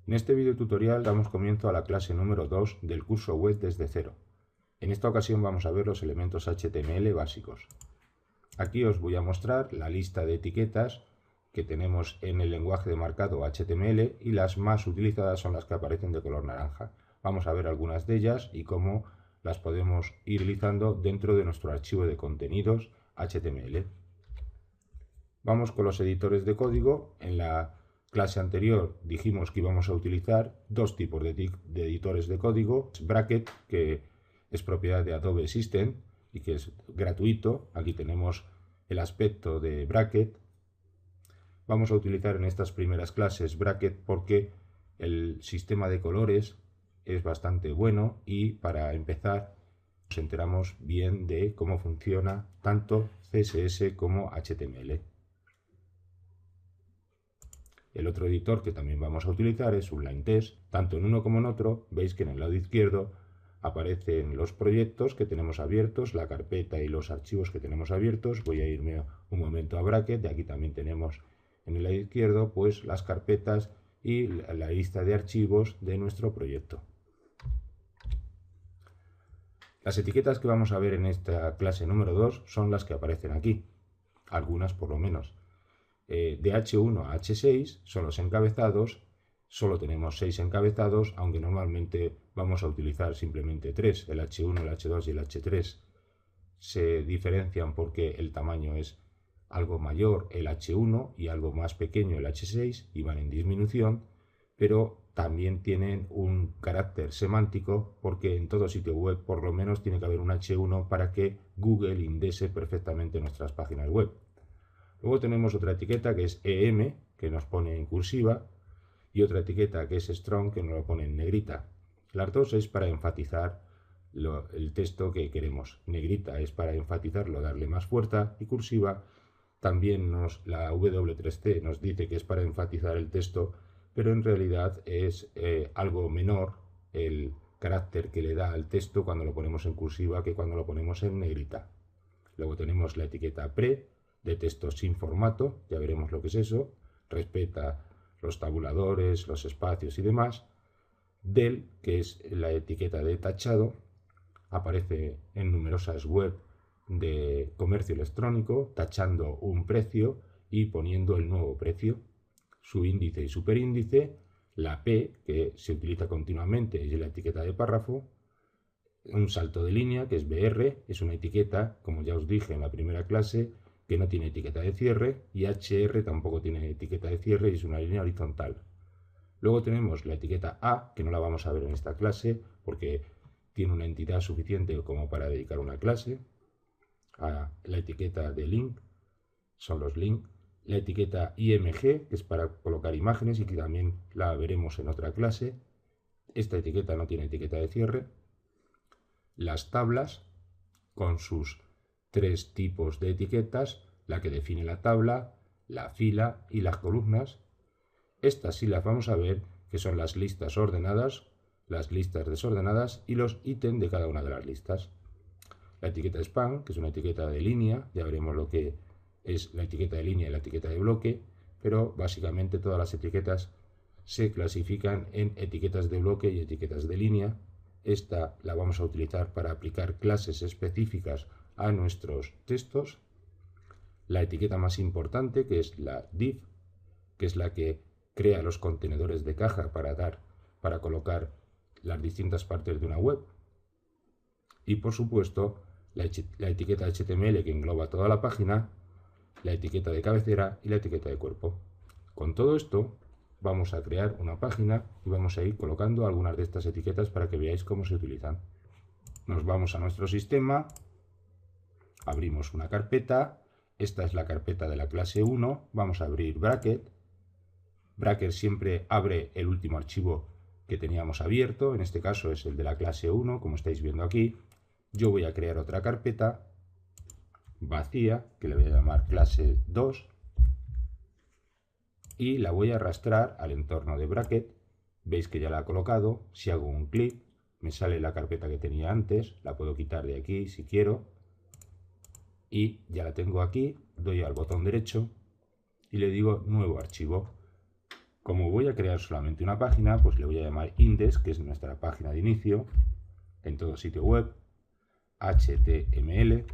En este video tutorial damos comienzo a la clase número 2 del curso web desde cero. En esta ocasión vamos a ver los elementos HTML básicos. Aquí os voy a mostrar la lista de etiquetas que tenemos en el lenguaje de marcado HTML y las más utilizadas son las que aparecen de color naranja. Vamos a ver algunas de ellas y cómo las podemos ir utilizando dentro de nuestro archivo de contenidos HTML. Vamos con los editores de código. En la clase anterior dijimos que íbamos a utilizar dos tipos de editores de código. Bracket, que es propiedad de Adobe System y que es gratuito. Aquí tenemos el aspecto de Bracket. Vamos a utilizar en estas primeras clases Bracket porque el sistema de colores es bastante bueno y para empezar nos enteramos bien de cómo funciona tanto CSS como HTML. El otro editor que también vamos a utilizar es un line test. Tanto en uno como en otro, veis que en el lado izquierdo aparecen los proyectos que tenemos abiertos, la carpeta y los archivos que tenemos abiertos. Voy a irme un momento a Bracket. De aquí también tenemos en el lado izquierdo pues las carpetas y la lista de archivos de nuestro proyecto. Las etiquetas que vamos a ver en esta clase número 2 son las que aparecen aquí, algunas por lo menos. De H1 a H6 son los encabezados, solo tenemos 6 encabezados, aunque normalmente vamos a utilizar simplemente 3, el H1, el H2 y el H3. Se diferencian porque el tamaño es algo mayor el H1 y algo más pequeño el H6 y van en disminución, pero también tienen un carácter semántico porque en todo sitio web por lo menos tiene que haber un H1 para que Google indese perfectamente nuestras páginas web. Luego tenemos otra etiqueta que es EM, que nos pone en cursiva, y otra etiqueta que es Strong, que nos lo pone en negrita. Las dos es para enfatizar el texto que queremos. Negrita es para enfatizarlo, darle más fuerza, y cursiva también la W3C nos dice que es para enfatizar el texto, pero en realidad es algo menor el carácter que le da al texto cuando lo ponemos en cursiva que cuando lo ponemos en negrita. Luego tenemos la etiqueta pre, de texto sin formato, ya veremos lo que es eso, respeta los tabuladores, los espacios y demás. Del, que es la etiqueta de tachado, aparece en numerosas web de comercio electrónico, tachando un precio y poniendo el nuevo precio, su índice y superíndice. La P, que se utiliza continuamente, es la etiqueta de párrafo. Un salto de línea, que es BR, es una etiqueta, como ya os dije en la primera clase, que no tiene etiqueta de cierre, y HR tampoco tiene etiqueta de cierre y es una línea horizontal. Luego tenemos la etiqueta A, que no la vamos a ver en esta clase porque tiene una entidad suficiente como para dedicar una clase. A la etiqueta de link, son los links. La etiqueta IMG, que es para colocar imágenes y que también la veremos en otra clase. Esta etiqueta no tiene etiqueta de cierre. Las tablas, con sus tres tipos de etiquetas, la que define la tabla, la fila y las columnas. Estas sí las vamos a ver, que son las listas ordenadas, las listas desordenadas y los ítems de cada una de las listas. La etiqueta spam, que es una etiqueta de línea, ya veremos lo que es la etiqueta de línea y la etiqueta de bloque, pero básicamente todas las etiquetas se clasifican en etiquetas de bloque y etiquetas de línea. Esta la vamos a utilizar para aplicar clases específicas a nuestros textos. La etiqueta más importante, que es la div, que es la que crea los contenedores de caja para colocar las distintas partes de una web. Y por supuesto, la etiqueta HTML que engloba toda la página, la etiqueta de cabecera y la etiqueta de cuerpo. Con todo esto vamos a crear una página y vamos a ir colocando algunas de estas etiquetas para que veáis cómo se utilizan. Nos vamos a nuestro sistema, abrimos una carpeta, esta es la carpeta de la clase 1, vamos a abrir Bracket. Bracket siempre abre el último archivo que teníamos abierto, en este caso es el de la clase 1, como estáis viendo aquí. Yo voy a crear otra carpeta vacía, que le voy a llamar clase 2, y la voy a arrastrar al entorno de Bracket. Veis que ya la he colocado. Si hago un clic, me sale la carpeta que tenía antes, la puedo quitar de aquí si quiero, y ya la tengo aquí. Doy al botón derecho y le digo nuevo archivo. Como voy a crear solamente una página, pues le voy a llamar index, que es nuestra página de inicio en todo sitio web, HTML,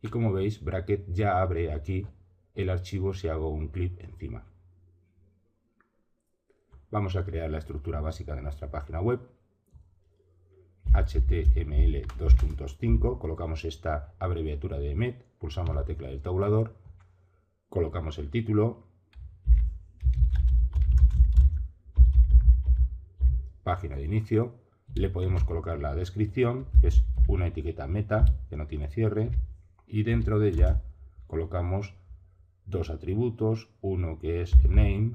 y como veis, Bracket ya abre aquí el archivo si hago un clic encima. Vamos a crear la estructura básica de nuestra página web. HTML 2.5, colocamos esta abreviatura de EMET, pulsamos la tecla del tabulador, colocamos el título, página de inicio, le podemos colocar la descripción, que es una etiqueta meta, que no tiene cierre, y dentro de ella colocamos dos atributos, uno que es name,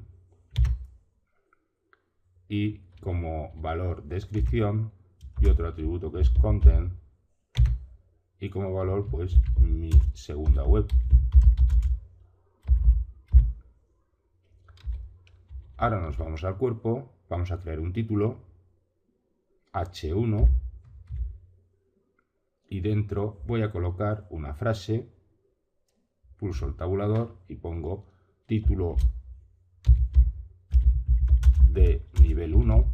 y como valor descripción, y otro atributo que es content, y como valor pues mi segunda web. Ahora nos vamos al cuerpo, vamos a crear un título H1 y dentro voy a colocar una frase, pulso el tabulador y pongo título de nivel 1.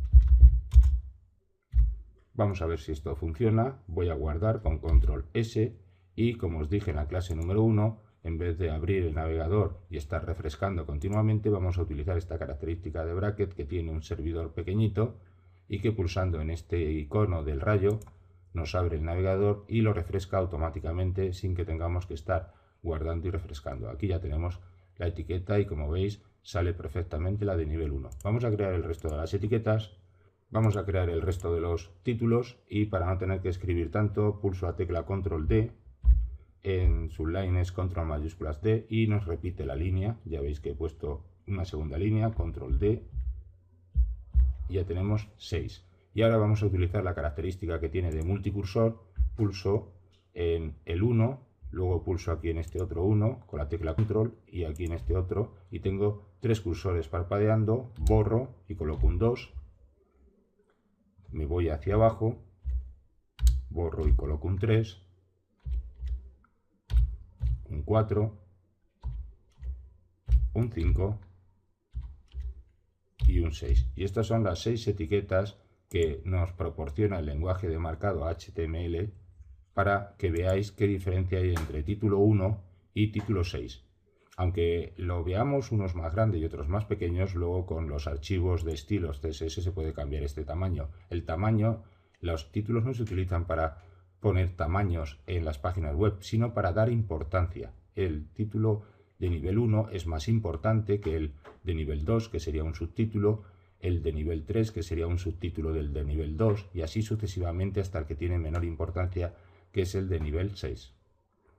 Vamos a ver si esto funciona. Voy a guardar con control S y como os dije en la clase número 1, en vez de abrir el navegador y estar refrescando continuamente, vamos a utilizar esta característica de Bracket que tiene un servidor pequeñito y que pulsando en este icono del rayo nos abre el navegador y lo refresca automáticamente sin que tengamos que estar guardando y refrescando. Aquí ya tenemos la etiqueta y como veis sale perfectamente la de nivel 1. Vamos a crear el resto de las etiquetas. Vamos a crear el resto de los títulos y para no tener que escribir tanto, pulso la tecla control D, en subline es control mayúsculas D y nos repite la línea. Ya veis que he puesto una segunda línea, control D, y ya tenemos 6. Y ahora vamos a utilizar la característica que tiene de multicursor, pulso en el 1, luego pulso aquí en este otro 1 con la tecla control y aquí en este otro y tengo 3 cursores parpadeando, borro y coloco un 2. Me voy hacia abajo, borro y coloco un 3, un 4, un 5 y un 6. Y estas son las 6 etiquetas que nos proporciona el lenguaje de marcado HTML para que veáis qué diferencia hay entre título 1 y título 6. Aunque lo veamos unos más grandes y otros más pequeños, luego con los archivos de estilos CSS se puede cambiar este tamaño. El tamaño, los títulos no se utilizan para poner tamaños en las páginas web, sino para dar importancia. El título de nivel 1 es más importante que el de nivel 2, que sería un subtítulo, el de nivel 3, que sería un subtítulo del de nivel 2, y así sucesivamente hasta el que tiene menor importancia, que es el de nivel 6.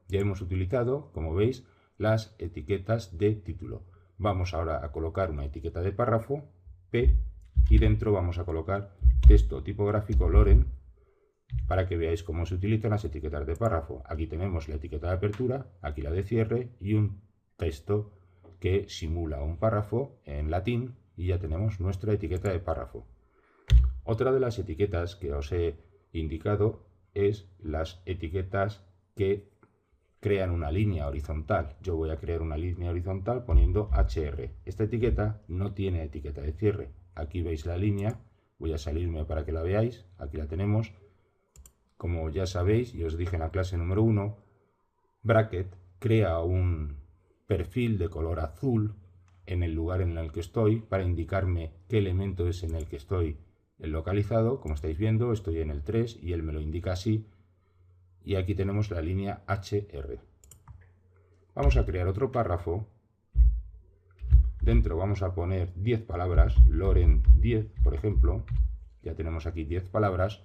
Ya hemos utilizado, como veis, las etiquetas de título. Vamos ahora a colocar una etiqueta de párrafo, P, y dentro vamos a colocar texto tipográfico Loren, para que veáis cómo se utilizan las etiquetas de párrafo. Aquí tenemos la etiqueta de apertura, aquí la de cierre y un texto que simula un párrafo en latín y ya tenemos nuestra etiqueta de párrafo. Otra de las etiquetas que os he indicado es las etiquetas que crean una línea horizontal. Yo voy a crear una línea horizontal poniendo HR. Esta etiqueta no tiene etiqueta de cierre. Aquí veis la línea, voy a salirme para que la veáis, aquí la tenemos. Como ya sabéis, y os dije en la clase número 1, Bracket crea un perfil de color azul en el lugar en el que estoy para indicarme qué elemento es en el que estoy localizado. Como estáis viendo, estoy en el 3 y él me lo indica así. Y aquí tenemos la línea HR. Vamos a crear otro párrafo. Dentro vamos a poner 10 palabras, Loren 10, por ejemplo. Ya tenemos aquí 10 palabras.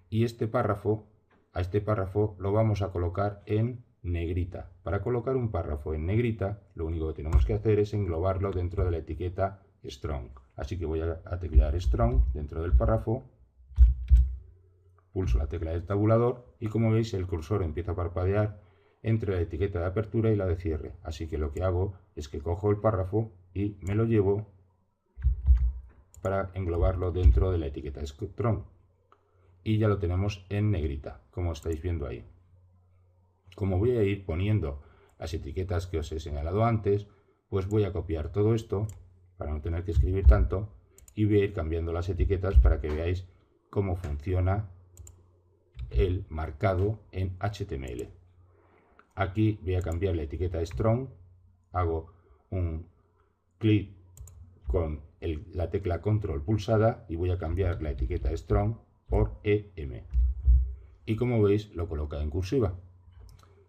Y a este párrafo lo vamos a colocar en negrita. Para colocar un párrafo en negrita, lo único que tenemos que hacer es englobarlo dentro de la etiqueta Strong. Así que voy a teclear Strong dentro del párrafo. Pulso la tecla del tabulador y como veis el cursor empieza a parpadear entre la etiqueta de apertura y la de cierre. Así que lo que hago es que cojo el párrafo y me lo llevo para englobarlo dentro de la etiqueta Strong. Y ya lo tenemos en negrita, como estáis viendo ahí. Como voy a ir poniendo las etiquetas que os he señalado antes, pues voy a copiar todo esto para no tener que escribir tanto, y voy a ir cambiando las etiquetas para que veáis cómo funciona el marcado en HTML. Aquí voy a cambiar la etiqueta strong, hago un clic con la tecla control pulsada y voy a cambiar la etiqueta strong por EM. Y como veis lo coloca en cursiva.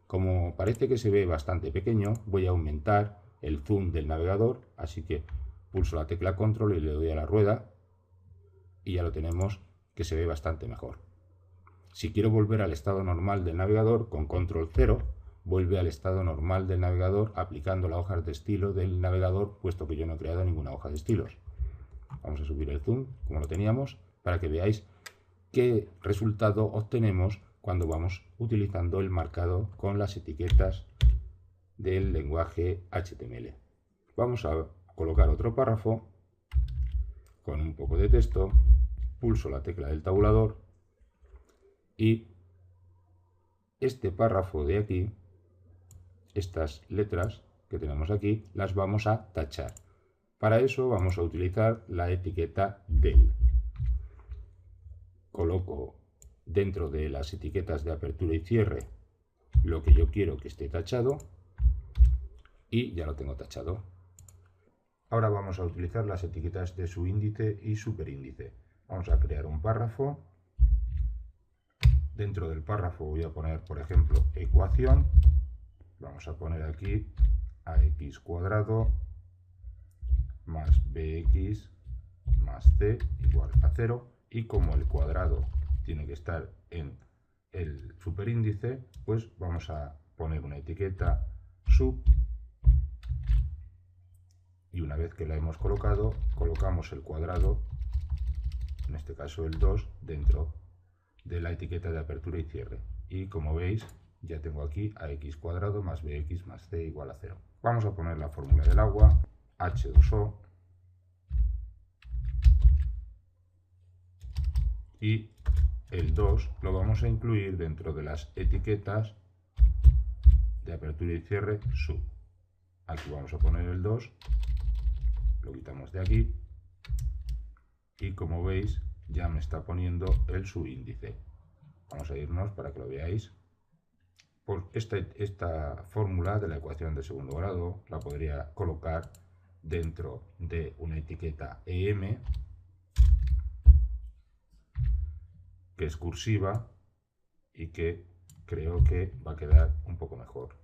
Como parece que se ve bastante pequeño, voy a aumentar el zoom del navegador, así que pulso la tecla control y le doy a la rueda y ya lo tenemos que se ve bastante mejor. Si quiero volver al estado normal del navegador, con control 0, vuelve al estado normal del navegador aplicando las hojas de estilo del navegador, puesto que yo no he creado ninguna hoja de estilos. Vamos a subir el zoom, como lo teníamos, para que veáis qué resultado obtenemos cuando vamos utilizando el marcado con las etiquetas del lenguaje HTML. Vamos a colocar otro párrafo con un poco de texto, pulso la tecla del tabulador y este párrafo de aquí, estas letras que tenemos aquí, las vamos a tachar. Para eso vamos a utilizar la etiqueta del. Coloco dentro de las etiquetas de apertura y cierre lo que yo quiero que esté tachado y ya lo tengo tachado. Ahora vamos a utilizar las etiquetas de subíndice y superíndice. Vamos a crear un párrafo. Dentro del párrafo voy a poner, por ejemplo, ecuación. Vamos a poner aquí ax cuadrado más bx más c igual a 0. Y como el cuadrado tiene que estar en el superíndice, pues vamos a poner una etiqueta sub. Y una vez que la hemos colocado, colocamos el cuadrado, en este caso el 2, dentro de la etiqueta de apertura y cierre. Y como veis, ya tengo aquí ax cuadrado más bx más c igual a 0. Vamos a poner la fórmula del agua, H2O, y el 2 lo vamos a incluir dentro de las etiquetas de apertura y cierre sub. Aquí vamos a poner el 2, lo quitamos de aquí y como veis ya me está poniendo el subíndice. Vamos a irnos para que lo veáis. Por esta fórmula de la ecuación de segundo grado la podría colocar dentro de una etiqueta EM, que es cursiva y que creo que va a quedar un poco mejor.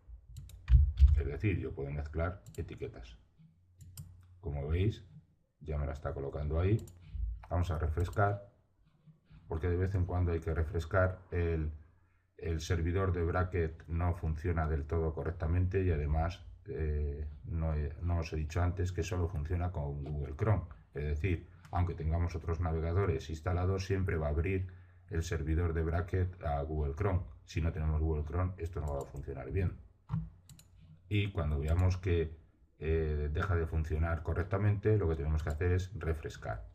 Es decir, yo puedo mezclar etiquetas. Como veis, ya me la está colocando ahí. Vamos a refrescar, porque de vez en cuando hay que refrescar. El servidor de Bracket no funciona del todo correctamente y además no os he dicho antes que solo funciona con Google Chrome. Es decir, aunque tengamos otros navegadores instalados, siempre va a abrir el servidor de Bracket a Google Chrome. Si no tenemos Google Chrome, esto no va a funcionar bien. Y cuando veamos que deja de funcionar correctamente, lo que tenemos que hacer es refrescar.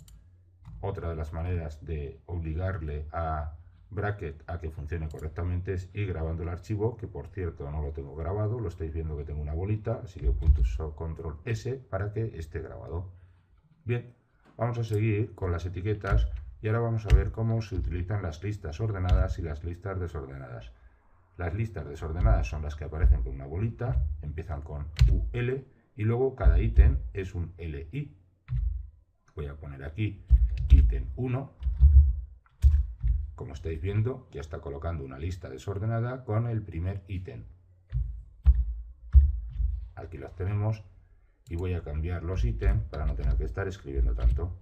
Otra de las maneras de obligarle a Bracket a que funcione correctamente es ir grabando el archivo, que por cierto no lo tengo grabado, lo estáis viendo que tengo una bolita, así que pulso control S para que esté grabado. Bien, vamos a seguir con las etiquetas y ahora vamos a ver cómo se utilizan las listas ordenadas y las listas desordenadas. Las listas desordenadas son las que aparecen con una bolita, empiezan con UL y luego cada ítem es un LI. Voy a poner aquí ítem 1. Como estáis viendo, ya está colocando una lista desordenada con el primer ítem. Aquí los tenemos y voy a cambiar los ítems para no tener que estar escribiendo tanto.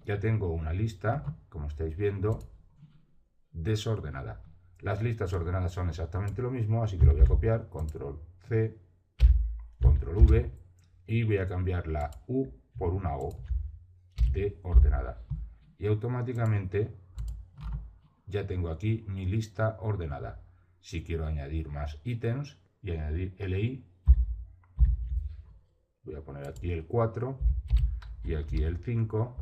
Ya tengo una lista, como estáis viendo, desordenada. Las listas ordenadas son exactamente lo mismo, así que lo voy a copiar, control C, control V, y voy a cambiar la U por una O de ordenada. Y automáticamente ya tengo aquí mi lista ordenada. Si quiero añadir más ítems y añadir LI, voy a poner aquí el 4 y aquí el 5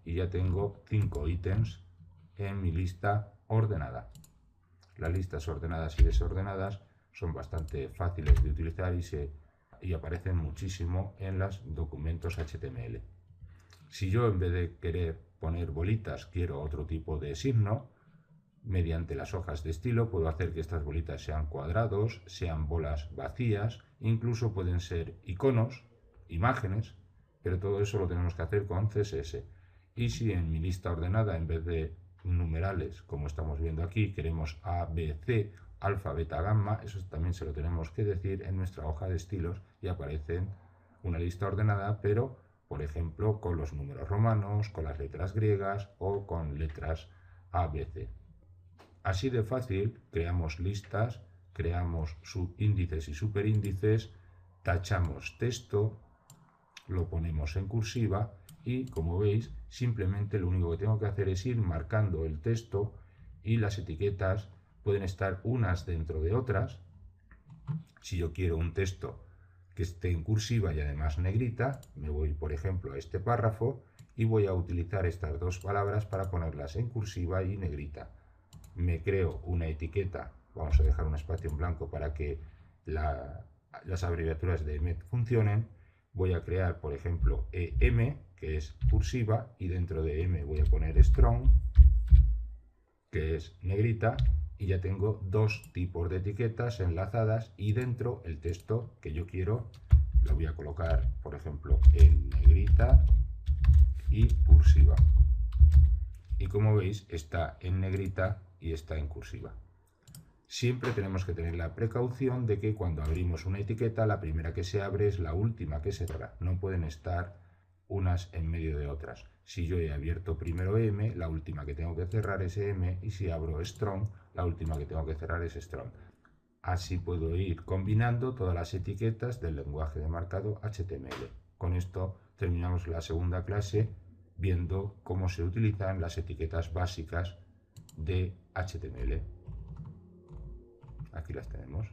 y ya tengo 5 ítems en mi lista ordenada. Las listas ordenadas y desordenadas son bastante fáciles de utilizar y se y aparecen muchísimo en los documentos HTML. Si yo en vez de querer poner bolitas quiero otro tipo de signo, mediante las hojas de estilo puedo hacer que estas bolitas sean cuadrados, sean bolas vacías, incluso pueden ser iconos, imágenes, pero todo eso lo tenemos que hacer con CSS. Y si en mi lista ordenada, en vez de numerales, como estamos viendo aquí, queremos A, B, C, alfa, beta, gamma, eso también se lo tenemos que decir en nuestra hoja de estilos y aparece una lista ordenada, pero por ejemplo con los números romanos, con las letras griegas o con letras A, B, C. Así de fácil creamos listas, creamos subíndices y superíndices, tachamos texto, lo ponemos en cursiva y, como veis, simplemente lo único que tengo que hacer es ir marcando el texto y las etiquetas pueden estar unas dentro de otras. Si yo quiero un texto que esté en cursiva y además negrita, me voy, por ejemplo, a este párrafo y voy a utilizar estas dos palabras para ponerlas en cursiva y negrita. Me creo una etiqueta, vamos a dejar un espacio en blanco para que las abreviaturas de EMET funcionen. Voy a crear, por ejemplo, EM, que es cursiva, y dentro de M voy a poner strong, que es negrita, y ya tengo dos tipos de etiquetas enlazadas y dentro el texto que yo quiero lo voy a colocar, por ejemplo, en negrita y cursiva. Y como veis, está en negrita y está en cursiva. Siempre tenemos que tener la precaución de que cuando abrimos una etiqueta, la primera que se abre es la última que se cierra. No pueden estar unas en medio de otras. Si yo he abierto primero M, la última que tengo que cerrar es M, y si abro strong, la última que tengo que cerrar es strong. Así puedo ir combinando todas las etiquetas del lenguaje de marcado HTML. Con esto terminamos la segunda clase viendo cómo se utilizan las etiquetas básicas de HTML. Aquí las tenemos.